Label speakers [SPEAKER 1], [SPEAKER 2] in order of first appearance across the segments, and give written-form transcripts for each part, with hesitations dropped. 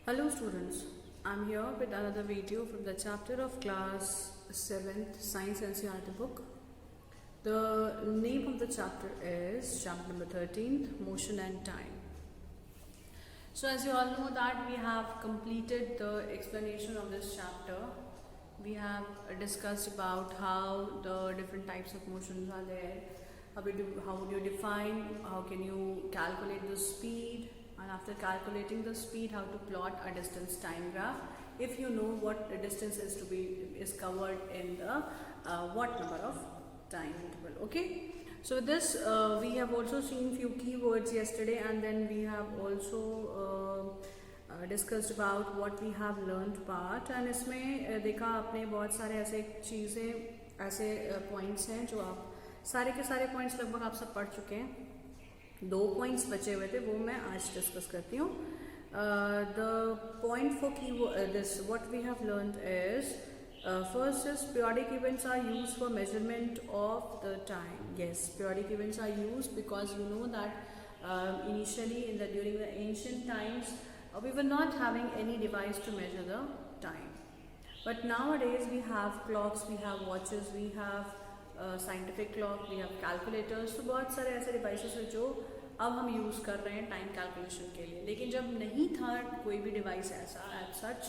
[SPEAKER 1] Hello students, I'm here with another video from the chapter of class 7th Science NCERT book. The name of the chapter is chapter number 13, Motion and Time. So as you all know that we have completed the explanation of this chapter. We have discussed about how the different types of motions are there, how would you define, how can you calculate the speed, and after calculating the speed, how to plot a distance time graph if you know what the distance is covered in the what number of time interval. Okay, so this we have also seen few keywords yesterday, and then we have also discussed about what we have learned part. And इसमें देखा आपने बहुत सारे ऐसे चीज़ें ऐसे points हैं जो आप सारे के सारे पॉइंट्स लगभग आप सब पढ़ चुके हैं. 2 पॉइंट्स बचे हुए थे, वो मैं आज डिस्कस करती हूँ. The point for key this what we have learned is first is periodic events are used for measurement of the time. Yes, periodic events are used because you know that initially during the ancient times we were not having any device to measure the time, but nowadays we have clocks, we have watches, we have scientific clock, we have calculators. तो बहुत सारे ऐसे devices हैं जो अब हम use कर रहे हैं टाइम कैलकुलेशन के लिए. लेकिन जब नहीं था कोई भी डिवाइस ऐसा at such,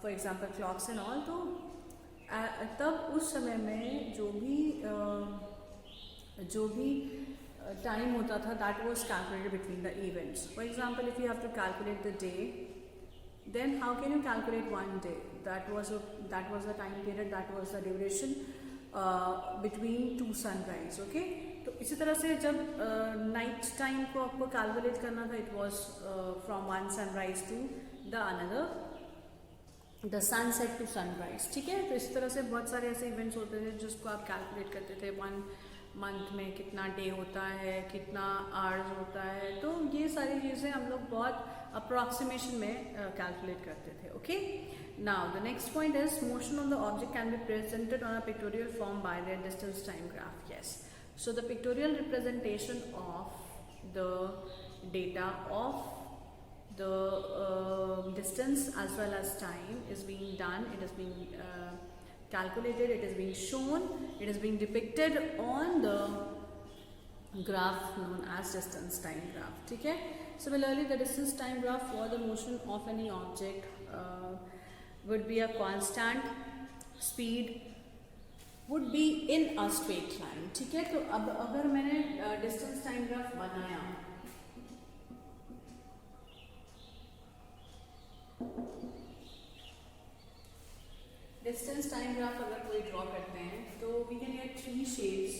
[SPEAKER 1] for example clocks and all, तो तब उस समय में जो भी टाइम होता था that was calculated between the events. For example if you have to calculate the day, then how can you calculate one day? That was the time period, that was the duration between two sunrise. Okay, तो इसी तरह से जब night time को आपको calculate करना था, it was from one sunrise to the another, the sunset to sunrise. ठीक है, तो इस तरह से बहुत सारे ऐसे इवेंट्स होते थे जिसको आप कैलकुलेट करते थे. वन मंथ में कितना डे होता है, कितना आवर्स होता है, तो ये सारी चीज़ें हम लोग बहुत अप्रॉक्सीमेशन में कैलकुलेट करते थे. Okay, now the next point is motion of the object can be presented on a pictorial form by the distance time graph. Yes, so the pictorial representation of the data of the distance as well as time is being done. It is being calculated, it is being shown, it is being depicted on the graph known as distance time graph. ठीक है, similarly the distance time graph for the motion of any object would be a constant speed would be in a straight line. ठीक है, तो अब अगर मैंने distance time graph बनाया, distance time graph अगर कोई ड्रॉ करते हैं तो we can get 3 shapes.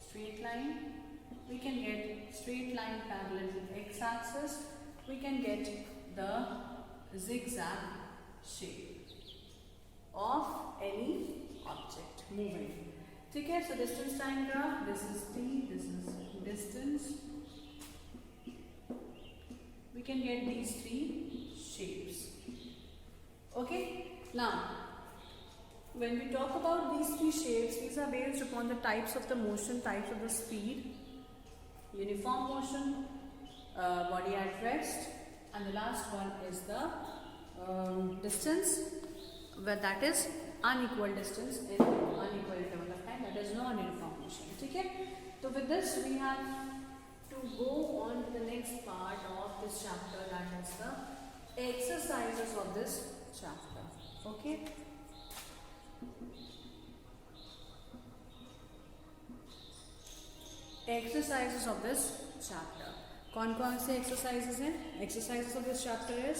[SPEAKER 1] Straight line, we can get straight line parallel with X axis, we can get the zigzag shape of any object moving. ठीक है, so distance time graph, this is t, this is distance, we can get these 3 shapes. Okay, now when we talk about these 3 shapes, these are based upon the types of the motion, types of the speed: uniform motion, body at rest, and the last one is the distance, where that is unequal distance in unequal interval of time, that is non-uniform motion. ठीक है, तो with this we have to go on to the next part of this chapter, that is the exercises of this chapter. Okay, exercises of this chapter. कौन कौन से exercises हैं? Exercises of this chapter is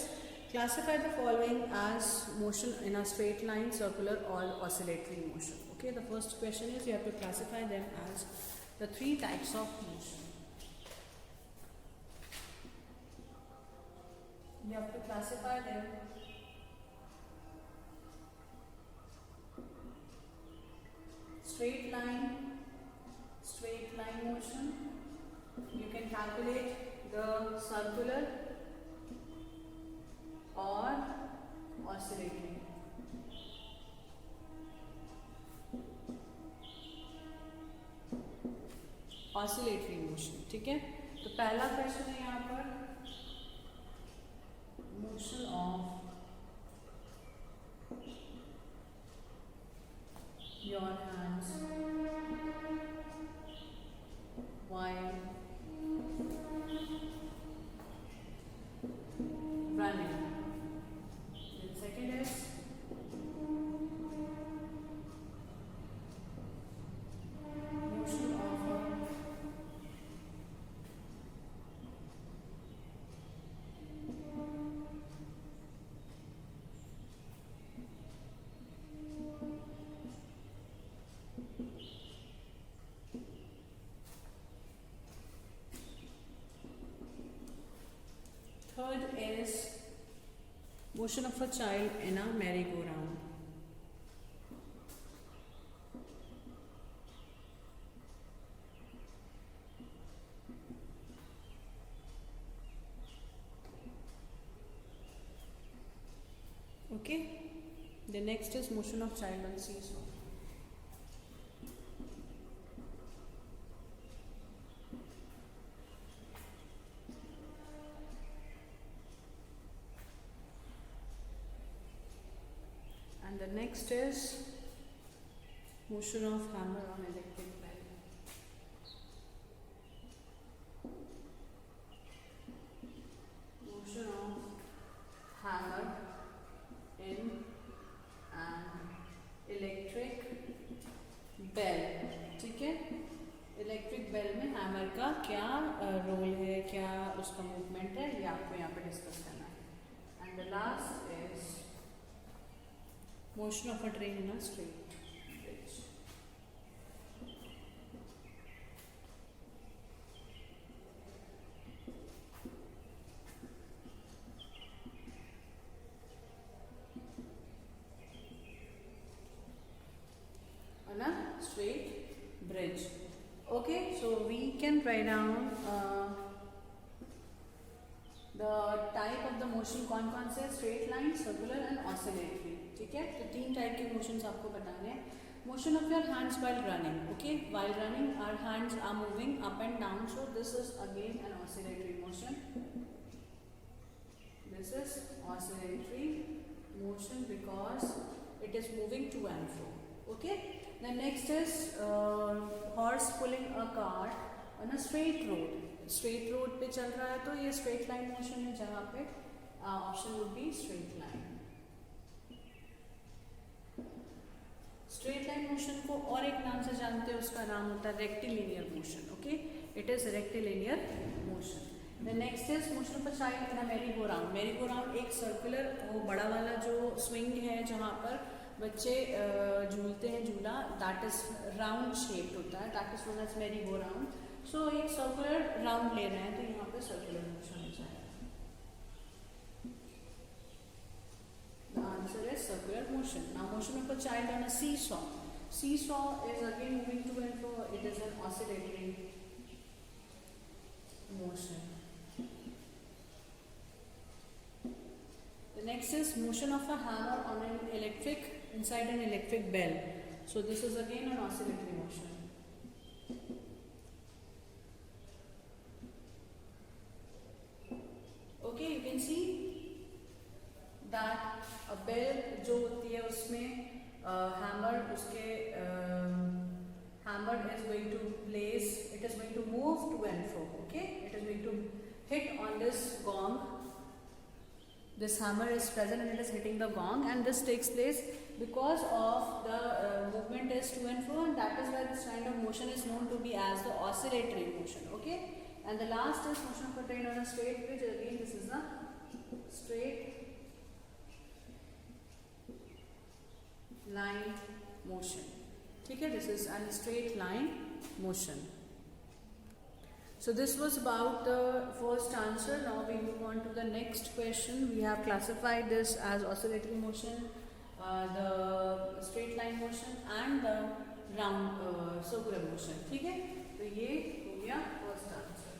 [SPEAKER 1] classify the following as motion in a straight line, circular or oscillatory motion. Okay, the first question is you have to classify them as the 3 types of motion. You have to classify them straight line motion. You can calculate the circular or oscillatory. Oscillatory motion. ठीक है, तो पहला question है यहाँ पर hands while running. Then second is motion of a third is motion of a child in a merry-go-round. Okay. The next is motion of child on seesaw. And the next is motion of hammer on electric bell. Motion of hammer in an electric bell. ठीक है, electric bell में hammer का क्या role है, क्या उसका movement है, ये आपको यहाँ पे डिस्कस करना है. And the last is motion of a train in a straight bridge. On a straight bridge. Okay, so we can write down the type of the motion. कौन से straight line, circular and oscillatory. ठीक है, तो 3 type के motions आपको बताने हैं. Motion of your hands while running. Okay, while running our hands are moving up and down, so this is again an oscillatory motion. This is oscillatory motion because it is moving to and fro. Okay, then next is horse pulling a cart on a straight road. Straight road पे चल रहा है तो ये straight line motion है, जहाँ पे option would be straight line. Straight line motion को और एक नाम से जानते हैं, उसका नाम होता है rectilinear motion. Okay, it is rectilinear motion. The next is motion of a child in a merry-go-round. Merry-go-round एक सर्कुलर, वो बड़ा वाला जो स्विंग है जहाँ पर बच्चे झूलते हैं झूला, दैट इज राउंड शेप्ड होता है, that is known as merry-go-round. सो एक सर्कुलर राउंड ले रहे हैं तो यहाँ पे सर्कुलर मोशन हो जाएगा. The answer is circular motion. Now motion of a child on a seesaw. Seesaw is again moving to and fro. It is an oscillatory motion. The next is motion of a hammer on an electric, inside an electric bell. So this is again an oscillatory motion. Okay, you can see that a bell जो होती है उसमें hammer, उसके hammer is going to place, it is going to move to and fro. Okay, it is going to hit on this gong. This hammer is present and it is hitting the gong, and this takes place because of the movement is to and fro, and that is why this kind of motion is known to be as the oscillatory motion. Okay, and the last is motion of a train on a straight bridge. Again, this is the straight line motion. ठीक है, this is a straight line motion. So this was about the first answer. Now we move on to the next question. We have classified this as oscillatory motion, the straight line motion and the round circular motion. ठीक है, तो ये हो गया first answer.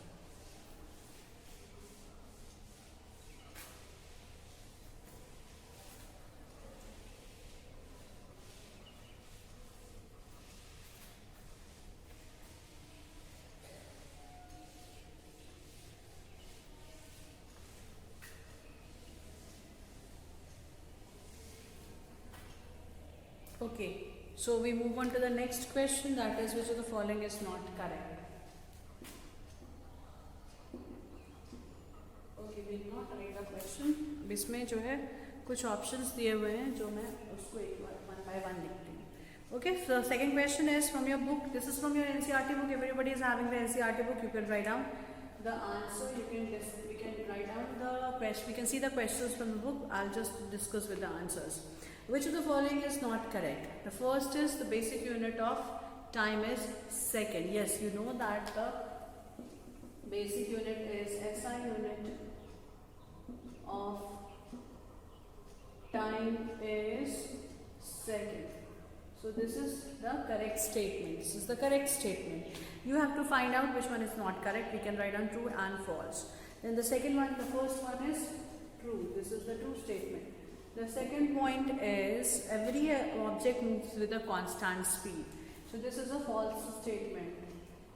[SPEAKER 1] Okay, So we move on to the next question, that is which of the following is not correct. Okay, we will not read the question. इसमें जो है कुछ options दिए हुए हैं जो मैं उसको एक बार one by one लिखती हूँ. Okay, so the second question is from your book. This is from your NCERT book. Everybody is having the NCERT book. You can write down the answer. We can write down the question. We can see the questions from the book. I'll just discuss with the answers. Which of the following is not correct? The first is the basic unit of time is second. Yes, you know that the basic unit is SI unit of time is second. So this is the correct statement. This is the correct statement. You have to find out which one is not correct. We can write down true and false. Then the second one, the first one is true. This is the true statement. The second point is every object moves with a constant speed. So this is a false statement.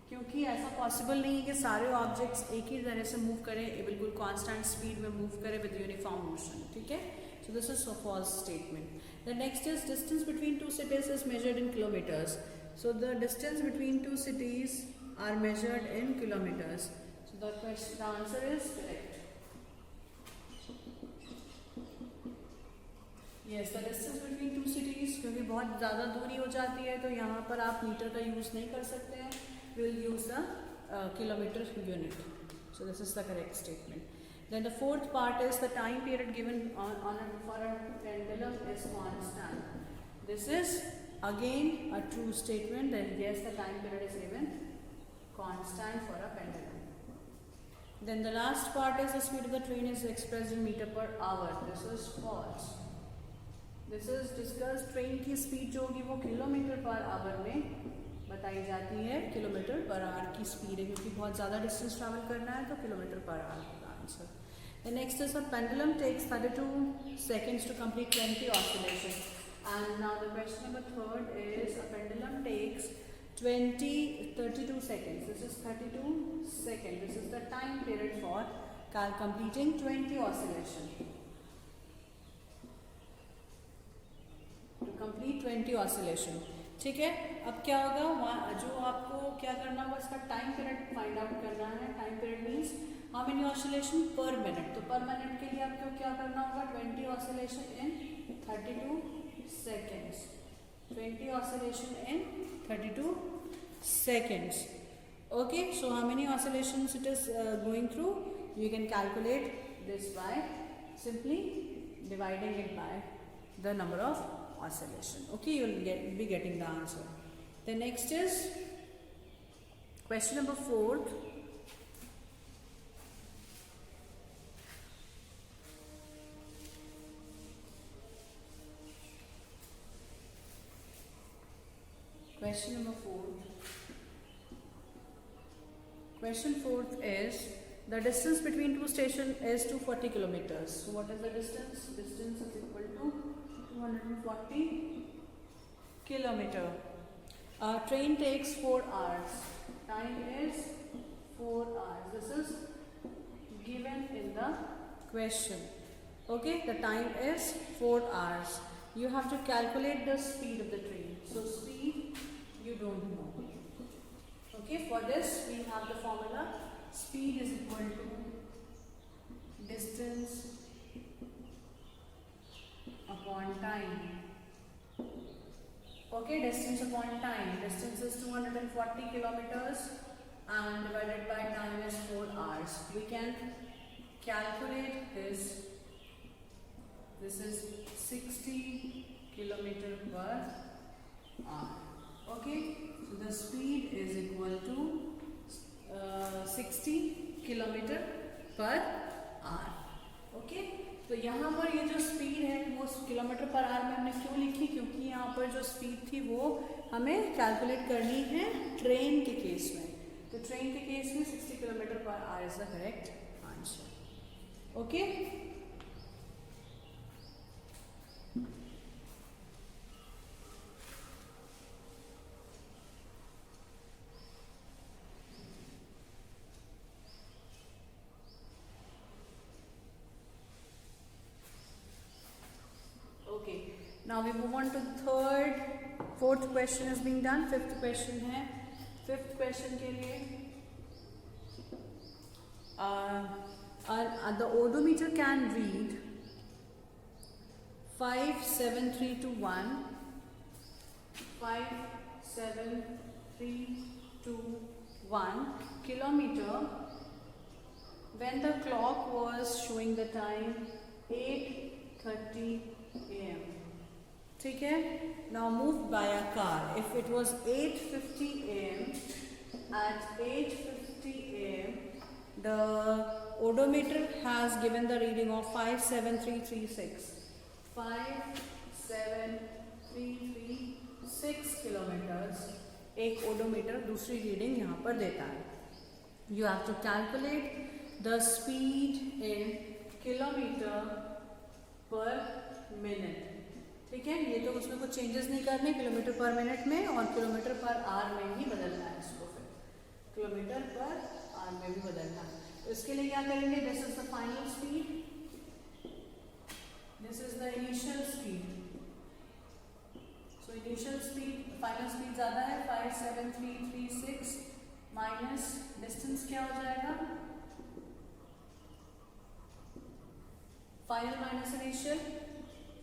[SPEAKER 1] क्योंकि ऐसा possible नहीं है कि सारे objects एक ही तरह से move करें, बिल्कुल कांस्टेंट स्पीड में मूव करें विद यूनिफॉर्म मोशन. ठीक है, so this is a false statement. The next is distance between two cities is measured in kilometres. So the distance between two cities are measured in kilometres. So the answer is correct. Yes, the distance between two cities, क्योंकि बहुत ज़्यादा दूरी हो जाती है तो यहाँ पर आप मीटर का यूज़ नहीं कर सकते हैं. We'll use the kilometer unit. So this is the correct statement. Then the fourth part is the time period given for a pendulum is constant. This is again a true statement. Then yes, the time period is given constant for a pendulum. Then the last part is the speed of the train is expressed in meter per hour. This is false. This is discussed. Train की speed जो होगी वो kilometre per hour में बताई जाती है. Kilometre per our की speed है क्योंकि बहुत ज़्यादा डिस्टेंस ट्रैवल करना है तो किलोमीटर पर आवर होगा answer. The next is a pendulum takes 32 seconds to complete 20 oscillations. And now the question number third is a pendulum takes 32 seconds. This is 32 seconds. This is the time period for completing 20 oscillations. To complete 20 oscillation. ठीक है, अब क्या होगा, जो आपको क्या करना होगा, इसका टाइम पीरियड फाइंड आउट करना है. Time period means how many oscillation पर मिनट. तो पर मिनट के लिए आपको क्या करना होगा, 20 oscillation in 32 seconds. 20 oscillation in 32 seconds. Okay, so how many oscillations it is going through? You can calculate this by simply dividing it by the number of oscillation. Okay, you will be getting the answer. The next is question number 4. Question number 4. Question 4 is the distance between two stations is 240 kilometers. So what is the distance? Distance is equal to 240 kilometer. Train takes 4 hours. Time is 4 hours. This is given in the question. Okay, the time is 4 hours. You have to calculate the speed of the train. So speed you don't know. Okay, for this we have the formula. Speed is equal to distance upon time. Okay, distance upon time. Distance is 240 kilometers and divided by time is 4 hours. We can calculate this. This is 60 kilometer per hour. Okay, so the speed is equal to 60 kilometer per hour. Okay. तो यहाँ पर ये जो speed है वो kilometre per hour में हमने क्यों लिखी, क्योंकि यहाँ पर जो स्पीड थी वो हमें कैलकुलेट करनी है ट्रेन के केस में. तो ट्रेन के केस में 60 kilometre per our is the correct answer. Okay, now we move on to the third fourth question is being done. Fifth question है. फिफ्थ क्वेश्चन के लिए the odometer can read 57321 kilometer when the clock was showing the time 8:30 am. ठीक है. Now moved by a car. If it was 8:50 am, at 8:50 am the odometer has given the reading of 57336. 57336 kilometres एक odometer दूसरी reading यहाँ पर देता है. You have to calculate the speed in kilometre per minute. ठीक है. ये तो उसमें कुछ चेंजेस नहीं करने. किलोमीटर पर मिनट में और किलोमीटर पर आवर में ही बदलना है इसको. फिर किलोमीटर पर आवर में भी बदलना है. इसके लिए क्या करेंगे? This is the final speed, this is the initial speed. So initial speed, final speed ज्यादा है 57336 माइनस डिस्टेंस क्या हो जाएगा? Final minus initial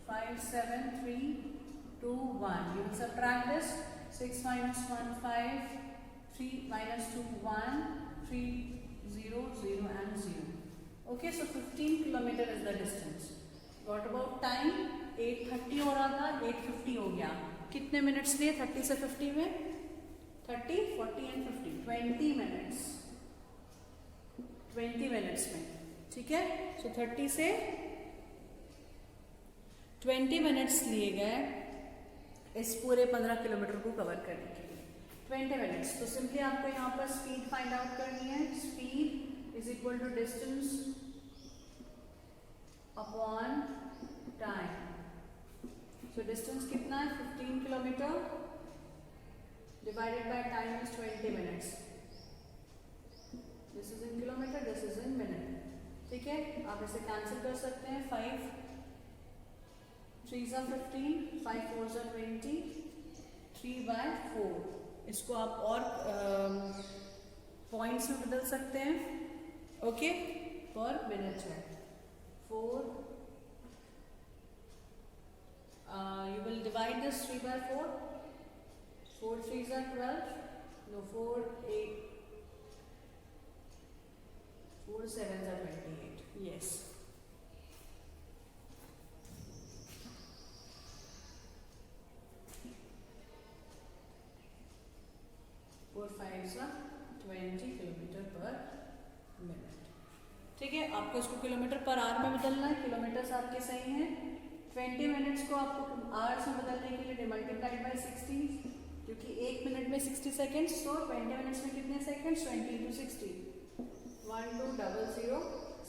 [SPEAKER 1] 57321. You will subtract this. 6 minus 1 5, 3 minus 2 1, 3 0 0 and 0. Okay, so 15 kilometer is the distance. What about time? 8:30 हो रहा था, 8:50 हो गया. कितने मिनट्स लिए 30 से 50 में? 30, 40 and 50, 20 minutes. 20 minutes में. ठीक है. So 30 से 20 मिनट्स लिए गए इस पूरे 15 किलोमीटर को कवर करने के लिए. 20 मिनट्स. तो सिंपली आपको यहाँ पर स्पीड फाइंड आउट करनी है. Speed is equal to distance upon time. So distance कितना है? 15 kilometre divided by time is 20 minutes. This is in kilometre, this is in minute. ठीक है. आप इसे कैंसिल कर सकते हैं. 5 3s are 15, 5 4s are 20, 3/4. इसको आप और पॉइंट्स में बदल सकते हैं. ओके. पर मिनट है 4. You will divide this 3/4. 4 3s are 12. No, 4 8. 4 7s are 28. Yes. 4 5s are 20 kilometre per minute. ठीक है. आपको इसको किलोमीटर पर आवर में बदलना है. किलोमीटर्स आपके सही हैं. 20 मिनट्स को आपको आवर्स में बदलने के लिए मल्टीप्लाइड बाय 60, क्योंकि एक मिनट में 60 सेकेंड्स. तो 20 मिनट्स में कितने seconds? 20 into 60, 1200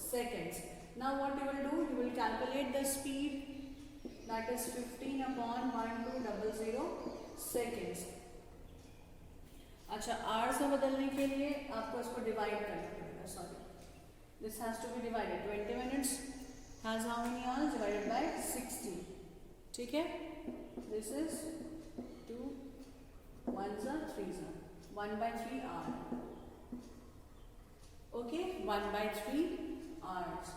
[SPEAKER 1] seconds. Now what you will do? You will calculate the speed, that is 15 upon 1200 seconds. अच्छा. आवर्स में बदलने के लिए आपको इसको डिवाइड करना पड़ेगा. Sorry, this has to be divided. 20 minutes has how many hours? Divided by 60. ठीक है. This is 2 1s are 3s are 1/3 hour. Okay. 1/3 hours.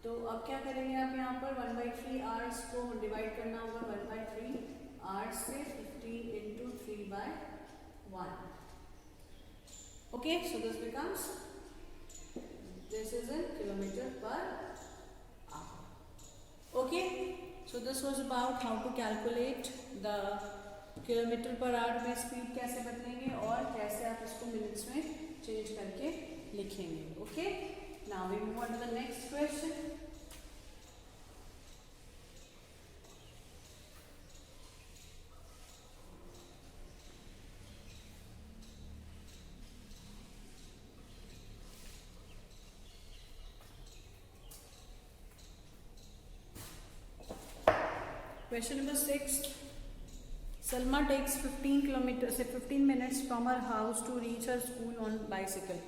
[SPEAKER 1] तो अब क्या करेंगे आप यहाँ पर? 1/3 hours को डिवाइड करना होगा 1/3 hours से. 15 into 3/1. Okay, so this becomes, this is in kilometer per hour. Okay, so this was about how to calculate the kilometre per hour में स्पीड कैसे बदलेंगे और कैसे आप इसको मिनट्स में चेंज करके लिखेंगे. Okay. Now we move on to the next question. Question number 6. Salma takes 15 minutes from her house to reach her school on bicycle.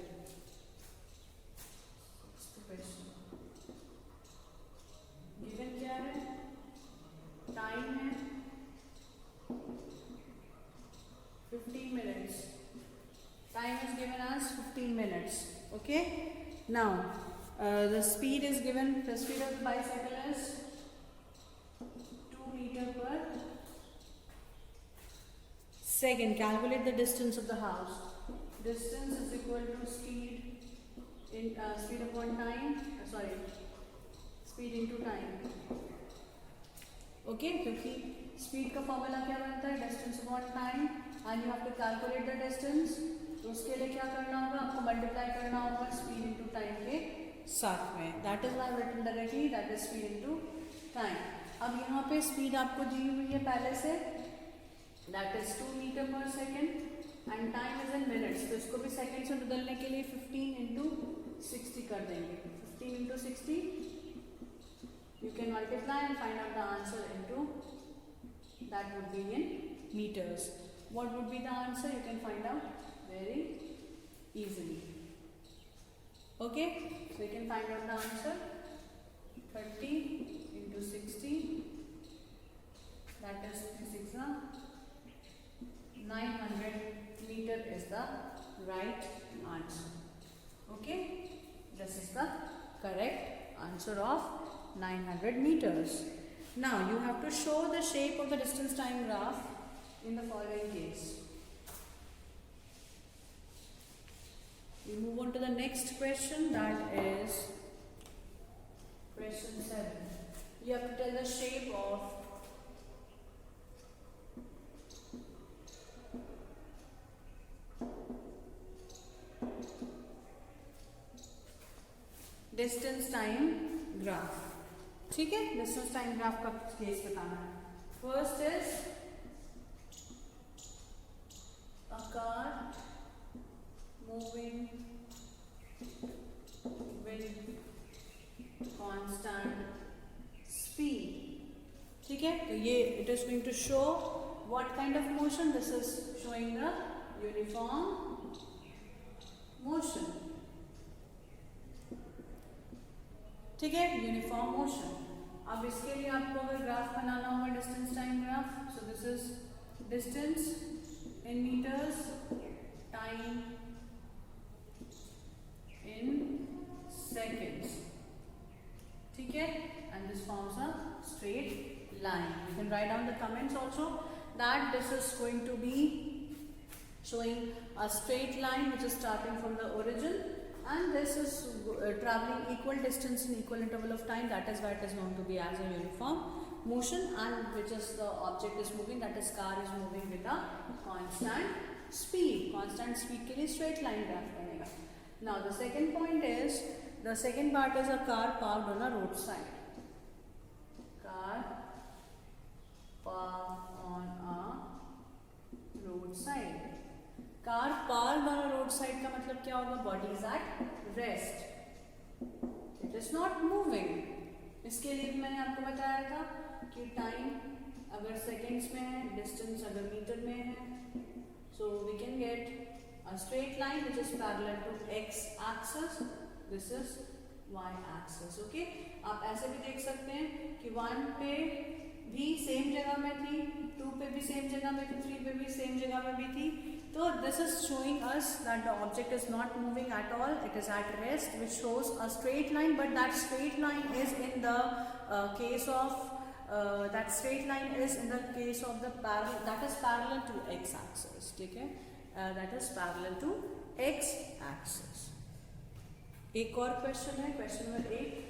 [SPEAKER 1] Given क्या है? टाइम है Now the speed is given. The speed of the bicycle is 2 meter per second. Calculate the distance of the house. Distance is equal to speed in speed upon time. Speed into time. Okay, क्योंकि speed का formula क्या बनता है? Distance upon time, and you have to calculate the distance. तो उसके लिए क्या करना होगा? आपको मल्टीप्लाई करना होगा speed into time के साथ में. That is why written directly, that is speed into time. अब यहाँ पे speed आपको दी हुई है पहले से, that is 2 meter per second, and time is in minutes. तो इसको भी seconds में बदलने के लिए 15 into 60 कर देंगे. 15 into 60, you can multiply and find out the answer into, that would be in meters. What would be the answer? You can find out very easily. Okay, so you can find out the answer. 30 into 60, that is 900 meter is the right answer. Okay, this is the correct answer of 900 meters. Now you have to show the shape of the distance time graph in the following case. We move on to the next question, that is question 7. You have to tell the shape of distance time graph. ठीक है, distance time graph का case बताना है. First is a car moving with constant speed. ठीक है, तो ये it is going to show what kind of motion. This is showing the uniform motion. ठीक है, यूनिफॉर्म मोशन. अब इसके लिए आपको अगर ग्राफ बनाना होगा distance time graph, so this is distance in metres, time in seconds. ठीक है, and this forms a straight line. You can write down the comments also that this is going to be showing a straight line which is starting from the origin, and this is traveling equal distance in equal interval of time. That is why it is known to be as a uniform motion, and which is the object is moving, that is car is moving with a constant speed. Constant speed के लिए straight line graph बनेगा. Now the second point is, the second part is a car parked on a roadside. Car parked on a roadside. Car parked on a road side का मतलब क्या होगा? Body is at rest, it is not moving. इसके लिए मैंने आपको बताया था कि टाइम अगर सेकेंड्स में है, डिस्टेंस अगर मीटर में है, so we can get a straight line which is parallel to X axis. This is Y axis. Okay, आप ऐसे भी देख सकते हैं कि 1 पे भी सेम जगह में थी, 2 पे भी सेम जगह में थी, 3 पे भी सेम जगह में भी थी. So this is showing us that the object is not moving at all, it is at rest, which shows a straight line, but that straight line is in the case of that straight line is in the case of the parallel, that is parallel to x axis. ठीक है, that is parallel to x axis. एक और question है, question number 8.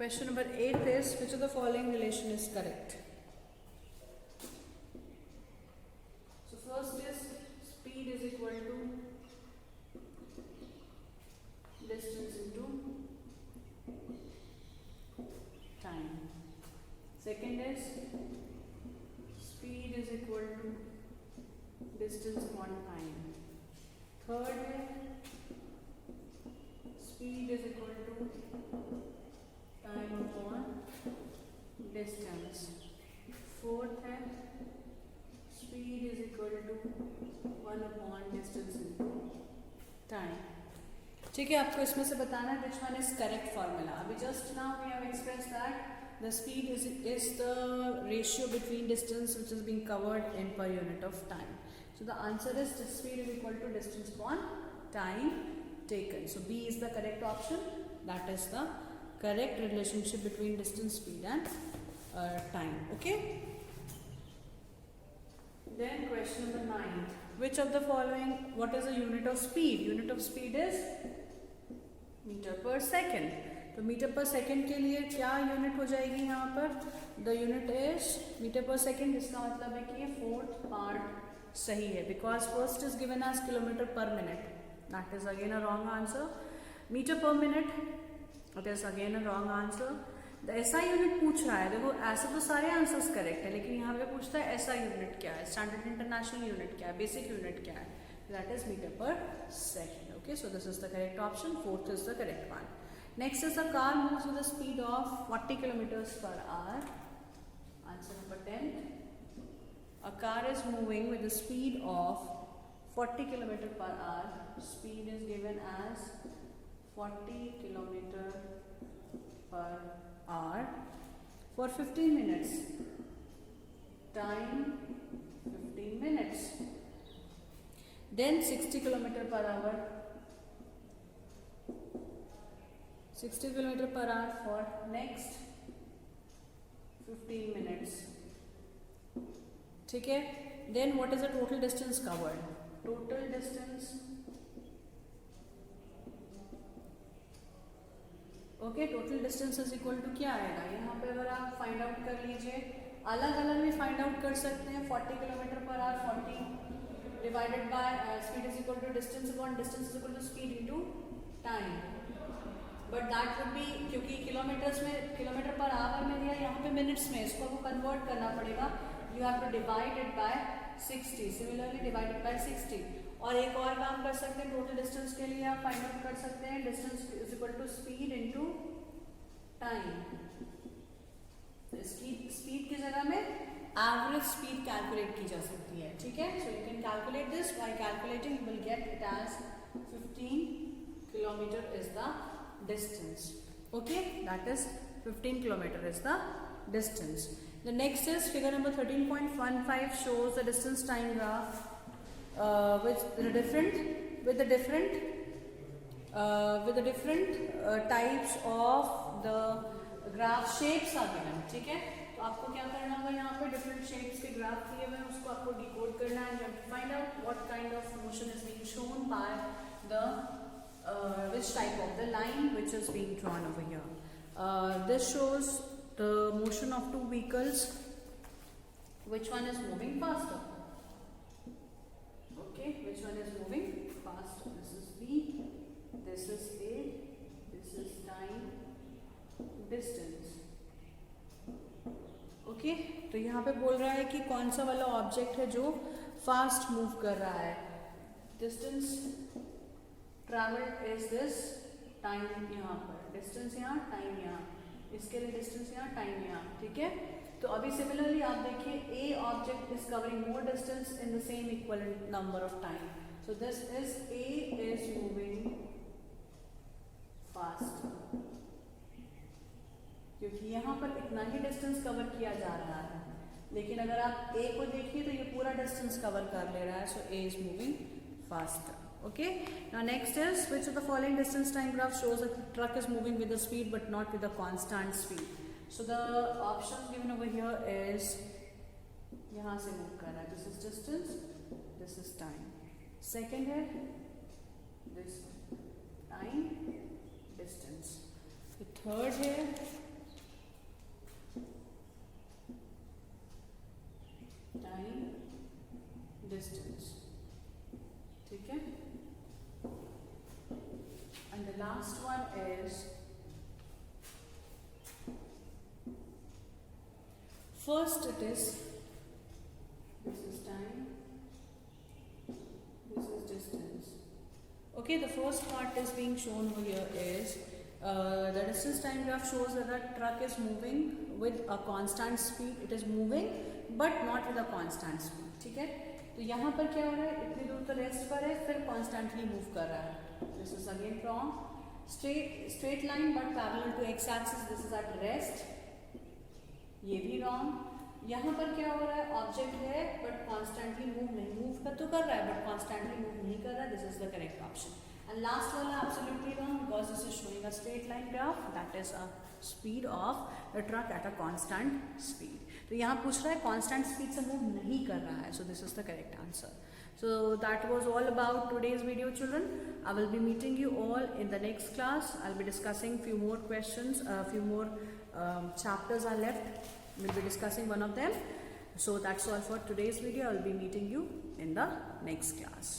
[SPEAKER 1] Question number 8 is, which of the following relation is correct? So first is speed is equal to distance into time. Second is speed is equal to distance upon time. Third is speed is equal to time upon distance. Fourth है speed is equal to 1 upon distance into time. ठीक है, आपको इसमें से बताना है which one is correct formula. अभी just now we have expressed that the speed is the ratio between distance which is being covered in per unit of time. So the answer is the speed is equal to distance upon time taken. So B is the correct option. That is the correct relationship between distance, speed and time. Okay. Then question number 9. Which of the following, what is the unit of speed? Unit of speed is metre per second. तो metre per second के लिए क्या unit हो जाएगी यहाँ पर? The unit is metre per second. इसका मतलब है कि ये फोर्थ पार्ट सही है because first is given as kilometre per minute. That is again a wrong answer. Metre per minute, it is again a wrong answer. The ऐसा unit पूछ रहा है. देखो ऐसे तो सारे आंसर्स करेक्ट है लेकिन यहाँ पे पूछता है ऐसा यूनिट क्या है, स्टैंडर्ड इंटरनेशनल यूनिट क्या है, बेसिक यूनिट क्या है. That is metre per second. Okay, so this is the correct option. Fourth is the correct one. Next is a car moves with a speed of 40 kilometers per hour. Answer number 10. A car is moving with a speed of 40 kilometer per hour. Speed is given as 40 kilometer per hour for 15 minutes. Time 15 minutes. Then 60 kilometer per hour. 60 kilometer per hour for next 15 minutes. ठीक है. Then what is the total distance covered? Total distance. Okay, total distance is equal to क्या आएगा? यहाँ पे अगर आप find out कर लीजिए, अलग अलग भी फाइंड आउट कर सकते हैं. 40 kilometre per hour 40 divided by speed is equal to distance upon distance is equal to speed into time. But that would be, क्योंकि किलोमीटर्स में किलोमीटर पर आवर में दिया, यहाँ पे मिनट्स में, इसको आपको कन्वर्ट करना पड़ेगा. You have to divide it by 60. Similarly divided by 60. और एक और काम कर सकते हैं. टोटल डिस्टेंस के लिए आप फाइंड आउट कर सकते हैं distance is equal to speed into time. इसकी स्पीड की जगह में एवरेज स्पीड कैलकुलेट की जा सकती है. ठीक है. So you can calculate this by calculating. You will get it as 15 kilometre is the distance. Okay, that is 15 kilometer is the distance. The next is figure number 13.15 shows the distance time graph with the different types of the graph shapes are given. ठीक है. तो आपको क्या करना होगा, यहाँ पे different shapes के ग्राफ दिए हुए हैं, उसको आपको डिकोड करना है. You have to find out what kind of motion is being shown by the which type of the line which is being drawn over here. This shows the motion of two vehicles. Which one is moving faster? Okay, which one is moving faster? This is B, this is A, this is time, distance. Okay, तो यहाँ पे बोल रहा है कि कौन सा वाला ऑब्जेक्ट है जो फास्ट मूव कर रहा है. Distance travelled is this, time यहाँ पर, डिस्टेंस यहाँ, टाइम यहाँ, इसके लिए डिस्टेंस यहाँ, टाइम यहाँ. ठीक है. तो अभी सिमिलरली आप देखिए, ए object is covering more distance in the same equivalent number of time. So this is a is moving fast, क्योंकि यहाँ पर इतना ही डिस्टेंस कवर किया जा रहा है. लेकिन अगर आप ए को देखिए तो ये पूरा डिस्टेंस कवर कर ले रहा है. So A is moving faster. Okay, now next is which of the following distance time graph shows a truck is moving with a speed but not with a constant speed. So the options given over here is यहाँ से move कर रहा है. This is distance, this is time. Second है this time, distance. The third है time, distance. ठीक है. And the last one is first it is this is time, this is distance. Okay, the first part is being shown over here is the distance time graph shows that the truck is moving with a constant speed. It is moving but not with a constant speed. ठीक है. तो यहाँ पर क्या हो रहा है, इतनी दूर तो रेस्ट पर है, फिर कॉन्स्टेंटली मूव कर रहा है. This is again from straight line but parallel to x axis. This is at rest. ये भी रॉन्ग। यहाँ पर क्या हो रहा है, ऑब्जेक्ट है बट कॉन्स्टेंटली मूव नहीं, मूव कर तो कर रहा है बट कॉन्स्टेंटली मूव नहीं कर रहा है, this is the correct option. And last वाला absolutely wrong because this is showing a straight line graph, that is a speed of the truck at a constant speed. तो यहाँ पूछ रहा है कांस्टेंट स्पीड से मूव नहीं कर रहा है, so this is the correct answer. So that was all about today's video, children. I will be meeting you all in the next class. I'll be discussing few more questions, few more chapters are left. We'll be discussing one of them. So that's all for today's video. I'll be meeting you in the next class.